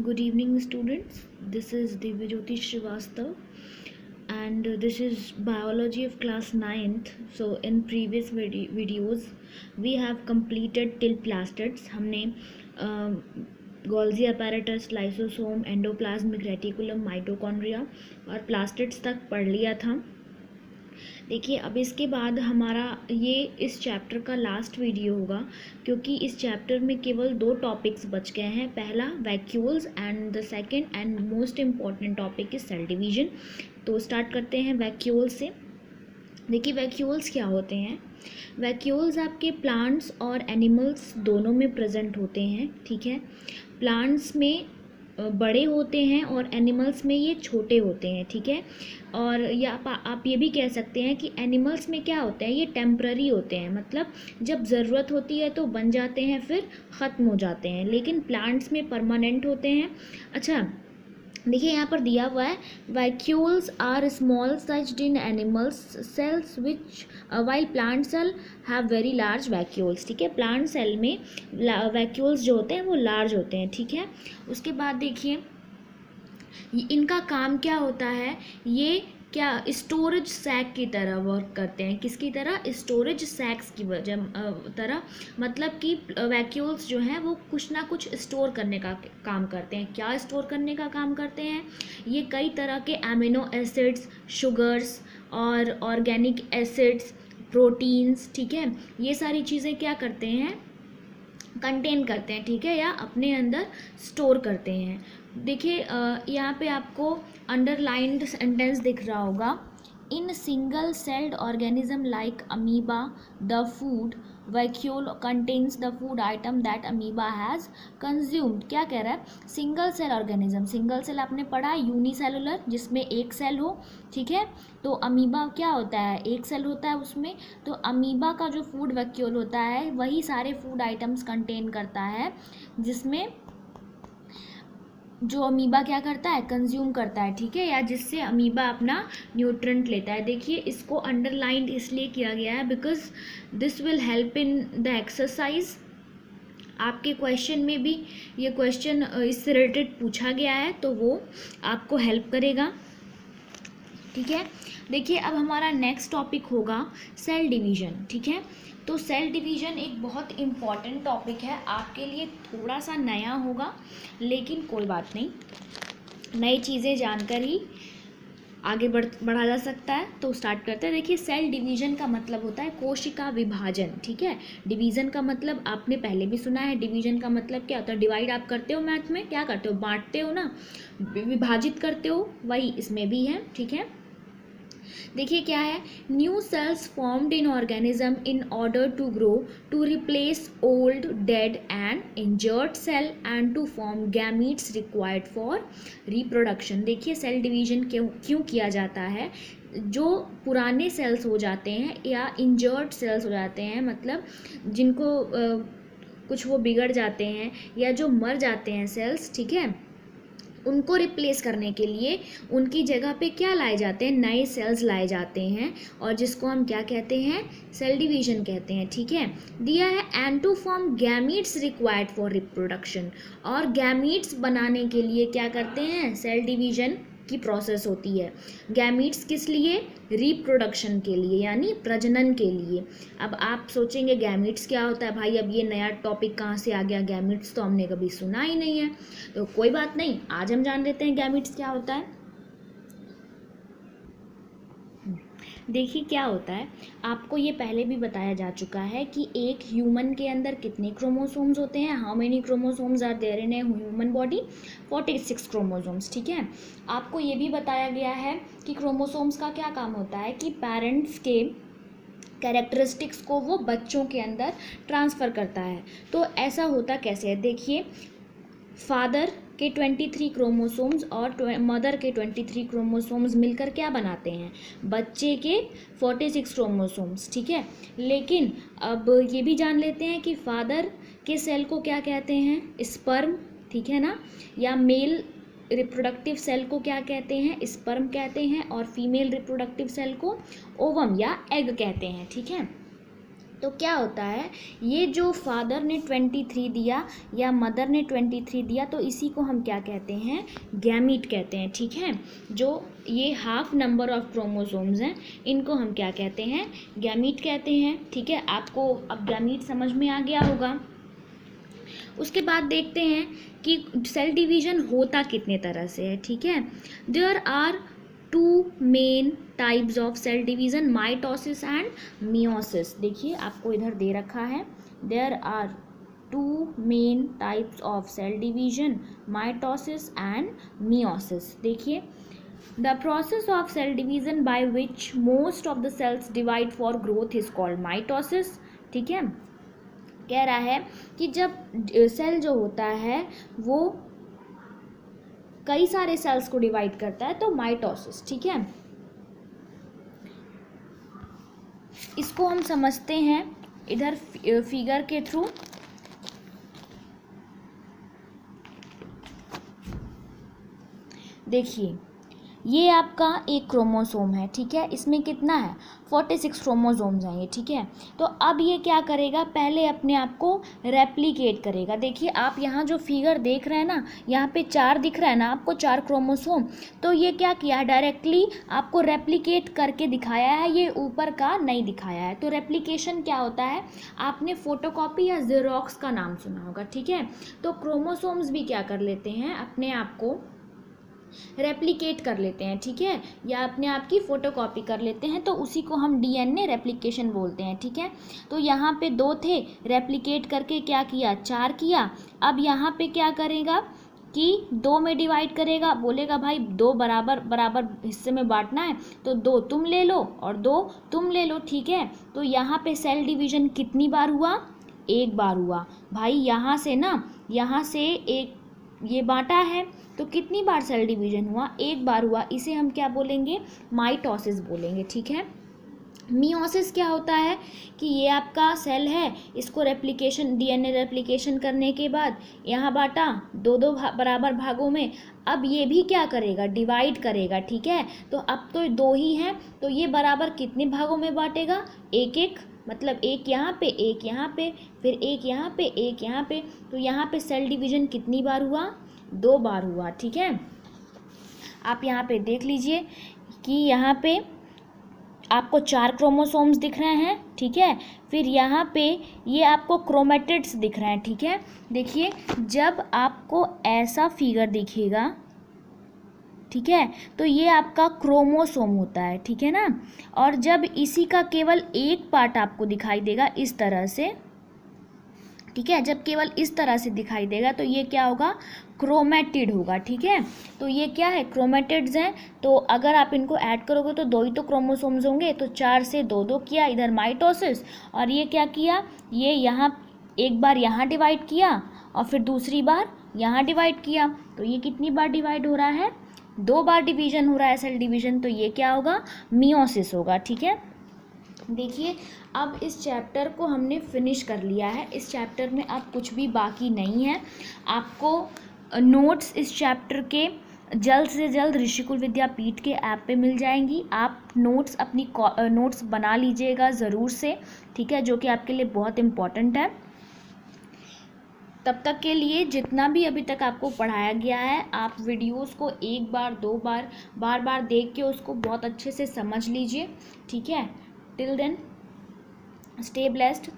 Good evening, students. This is Divyajyoti Srivastav, and this is biology of class 9th. So, in previous videos, we have completed till plastids. हमने Golgi apparatus, lysosome, endoplasmic reticulum, mitochondria और plastids तक पढ़ लिया था. देखिए अब इसके बाद हमारा ये इस चैप्टर का लास्ट वीडियो होगा, क्योंकि इस चैप्टर में केवल 2 टॉपिक्स बच गए हैं. पहला vacuoles and the second and most important topic is cell division. तो स्टार्ट करते हैं वैक्यूल्स से. देखिए वैक्यूल्स क्या होते हैं. वैक्यूल्स आपके प्लांट्स और एनिमल्स दोनों में प्रेजेंट होते हैं. ठीक है, प्लांट्स में बड़े होते हैं और एनिमल्स में ये छोटे होते हैं. ठीक है, और या आप ये भी कह सकते हैं कि एनिमल्स में क्या होते हैं, ये टेम्प्ररी होते हैं, मतलब जब ज़रूरत होती है तो बन जाते हैं फिर ख़त्म हो जाते हैं, लेकिन प्लांट्स में परमानेंट होते हैं. अच्छा देखिए यहाँ पर दिया हुआ है vacuoles are small sized in animals cells which while plant cell have very large vacuoles. ठीक है, प्लांट सेल में वैक्यूल्स जो होते हैं वो लार्ज होते हैं. ठीक है, उसके बाद देखिए इनका काम क्या होता है, ये क्या स्टोरेज सैक की तरह वर्क करते हैं. किसकी तरह? स्टोरेज सैक्स की तरह. मतलब कि वैक्यूल्स जो हैं वो कुछ ना कुछ स्टोर करने का काम करते हैं. क्या स्टोर करने का काम करते हैं? ये कई तरह के एमिनो एसिड्स, शुगर्स और ऑर्गेनिक एसिड्स, प्रोटीन्स, ठीक है, ये सारी चीज़ें क्या करते हैं, कंटेन करते हैं. ठीक है, या अपने अंदर स्टोर करते हैं. देखिए यहाँ पे आपको अंडरलाइंड सेंटेंस दिख रहा होगा. In single celled organism like amoeba the food vacuole contains the food item that amoeba has consumed. क्या कह रहा है? Single cell organism. Single cell आपने पढ़ा यूनिसेलुलर, जिसमें एक सेल हो. ठीक है, तो अमीबा क्या होता है, एक सेल होता है उसमें. तो अमीबा का जो फूड वैक्यूल होता है वही सारे फूड आइटम्स कंटेन करता है, जिसमें जो अमीबा क्या करता है, कंज्यूम करता है. ठीक है, या जिससे अमीबा अपना न्यूट्रेंट लेता है. देखिए इसको अंडरलाइंड इसलिए किया गया है because this will help in the exercise. आपके क्वेश्चन में भी ये क्वेश्चन इससे रिलेटेड पूछा गया है, तो वो आपको हेल्प करेगा. ठीक है, देखिए अब हमारा नेक्स्ट टॉपिक होगा सेल डिवीज़न. ठीक है, तो सेल डिवीज़न एक बहुत इम्पॉर्टेंट टॉपिक है, आपके लिए थोड़ा सा नया होगा, लेकिन कोई बात नहीं, नई चीज़ें जानकर ही आगे बढ़ा जा सकता है. तो स्टार्ट करते हैं. देखिए सेल डिवीज़न का मतलब होता है कोशिका विभाजन. ठीक है, डिवीज़न का मतलब आपने पहले भी सुना है. डिवीज़न का मतलब क्या होता है? डिवाइड आप करते हो मैथ में, क्या करते हो, बांटते हो ना, विभाजित करते हो, वही इसमें भी है. ठीक है, देखिए क्या है, new cells formed in organism in order to grow to replace old dead and injured cell and to form gametes required for reproduction. देखिए सेल डिवीजन क्यों किया जाता है. जो पुराने सेल्स हो जाते हैं या इंजर्ड सेल्स हो जाते हैं, मतलब जिनको कुछ वो बिगड़ जाते हैं या जो मर जाते हैं सेल्स, ठीक है, उनको रिप्लेस करने के लिए उनकी जगह पे क्या लाए जाते हैं, नए सेल्स लाए जाते हैं, और जिसको हम क्या कहते हैं, सेल डिवीजन कहते हैं. ठीक है, दिया है and to form gametes required for reproduction. और गैमीट्स बनाने के लिए क्या करते हैं, सेल डिवीजन की प्रोसेस होती है. गैमीट्स किस लिए? रिप्रोडक्शन के लिए, यानी प्रजनन के लिए. अब आप सोचेंगे गैमीट्स क्या होता है भाई, अब ये नया टॉपिक कहाँ से आ गया, गैमीट्स तो हमने कभी सुना ही नहीं है. तो कोई बात नहीं, आज हम जान लेते हैं गैमीट्स क्या होता है. देखिए क्या होता है, आपको ये पहले भी बताया जा चुका है कि एक ह्यूमन के अंदर कितने क्रोमोसोम्स होते हैं. How many chromosomes are there in a human body? 46 chromosomes. ठीक है, आपको ये भी बताया गया है कि क्रोमोसोम्स का क्या काम होता है, कि पेरेंट्स के कैरेक्टरिस्टिक्स को वो बच्चों के अंदर ट्रांसफ़र करता है. तो ऐसा होता कैसे है, देखिए फादर के 23 क्रोमोसोम्स और मदर के 23 क्रोमोसोम्स मिलकर क्या बनाते हैं, बच्चे के 46 क्रोमोसोम्स. ठीक है, लेकिन अब ये भी जान लेते हैं कि फादर के सेल को क्या कहते हैं, स्पर्म. ठीक है ना, या मेल रिप्रोडक्टिव सेल को क्या कहते हैं, स्पर्म कहते हैं, और फीमेल रिप्रोडक्टिव सेल को ओवम या एग कहते हैं. ठीक है, तो क्या होता है, ये जो फादर ने 23 दिया या मदर ने 23 दिया, तो इसी को हम क्या कहते हैं, गैमीट कहते हैं। ठीक है, जो ये हाफ नंबर ऑफ क्रोमोसोम्स हैं इनको हम क्या कहते हैं, गैमीट कहते हैं। ठीक है, आपको अब गैमीट समझ में आ गया होगा। उसके बाद देखते हैं कि सेल डिवीजन होता कितने तरह से है। ठीक है, there are two main types of cell division, mitosis and meiosis. देखिए आपको इधर दे रखा है, there are two main types of cell division, mitosis and meiosis. देखिए, the process of cell division by which most of the cells divide for growth is called mitosis. ठीक है, कह रहा है कि जब सेल जो होता है वो कई सारे सेल्स को डिवाइड करता है तो माइटोसिस। ठीक है, इसको हम समझते हैं इधर फिगर के थ्रू। देखिए, ये आपका एक क्रोमोसोम है। ठीक है, इसमें कितना है, 46 क्रोमोसोम्स हैं ये। ठीक है, तो अब ये क्या करेगा, पहले अपने आप को रेप्लिकेट करेगा। देखिए आप यहाँ जो फिगर देख रहे हैं ना, यहाँ पे 4 दिख रहा है ना आपको, 4 क्रोमोसोम, तो ये क्या किया है, डायरेक्टली आपको रेप्लिकेट करके दिखाया है, ये ऊपर का नहीं दिखाया है। तो रेप्लिकेशन क्या होता है, आपने फोटोकॉपी या जेरोक्स का नाम सुना होगा। ठीक है, तो क्रोमोसोम्स भी क्या कर लेते हैं, अपने आप को रेप्लिकेट कर लेते हैं। ठीक है, या अपने आप की फ़ोटोकॉपी कर लेते हैं, तो उसी को हम डीएनए रेप्लिकेशन बोलते हैं। ठीक है, तो यहाँ पे 2 थे, रेप्लिकेट करके क्या किया, 4 किया। अब यहाँ पे क्या करेगा कि 2 में डिवाइड करेगा, बोलेगा भाई 2 बराबर बराबर हिस्से में बांटना है, तो 2 तुम ले लो और 2 तुम ले लो। ठीक है, तो यहाँ पे सेल डिवीज़न कितनी बार हुआ, 1 बार हुआ। भाई यहाँ से ना, यहाँ से एक ये बांटा है, तो कितनी बार सेल डिवीजन हुआ, 1 बार हुआ। इसे हम क्या बोलेंगे, माइटोसिस बोलेंगे। ठीक है, मियोसिस क्या होता है कि ये आपका सेल है, इसको रेप्लिकेशन, डीएनए रेप्लिकेशन करने के बाद यहाँ बांटा 2 बराबर भागों में। अब ये भी क्या करेगा, डिवाइड करेगा। ठीक है, तो अब तो 2 ही हैं, तो ये बराबर कितने भागों में बांटेगा, 1-1, मतलब 1 यहाँ पे, 1 यहाँ पे, फिर 1 यहाँ पे, 1 यहाँ पे। तो यहाँ पे सेल डिवीजन कितनी बार हुआ, 2 बार हुआ। ठीक है, आप यहाँ पे देख लीजिए कि यहाँ पे आपको 4 क्रोमोसोम्स दिख रहे हैं। ठीक है, फिर यहाँ पे ये आपको क्रोमेटिड्स दिख रहे हैं। ठीक है, देखिए जब आपको ऐसा फिगर दिखेगा, ठीक है, तो ये आपका क्रोमोसोम होता है। ठीक है ना, और जब इसी का केवल एक पार्ट आपको दिखाई देगा इस तरह से, ठीक है, जब केवल इस तरह से दिखाई देगा तो ये क्या होगा, क्रोमेटिड होगा। ठीक है, तो ये क्या है, क्रोमेटिड्स हैं। तो अगर आप इनको ऐड करोगे तो 2 ही तो क्रोमोसोम्स होंगे, तो 4 से 2 किया, इधर माइटोसिस, और ये क्या किया, ये यहाँ एक बार यहाँ डिवाइड किया और फिर दूसरी बार यहाँ डिवाइड किया, तो ये कितनी बार डिवाइड हो रहा है, 2 बार डिवीजन हो रहा है सेल डिवीजन, तो ये क्या होगा, मियोसिस होगा। ठीक है, देखिए अब इस चैप्टर को हमने फिनिश कर लिया है। इस चैप्टर में अब कुछ भी बाकी नहीं है। आपको नोट्स इस चैप्टर के जल्द से जल्द ऋषिकुल विद्यापीठ के ऐप पे मिल जाएंगी। आप नोट्स अपनी नोट्स बना लीजिएगा ज़रूर से। ठीक है, जो कि आपके लिए बहुत इम्पॉर्टेंट है। तब तक के लिए जितना भी अभी तक आपको पढ़ाया गया है, आप वीडियोस को 1 बार 2 बार बार बार देख के उसको बहुत अच्छे से समझ लीजिए। ठीक है, टिल देन स्टे ब्लेस्ड।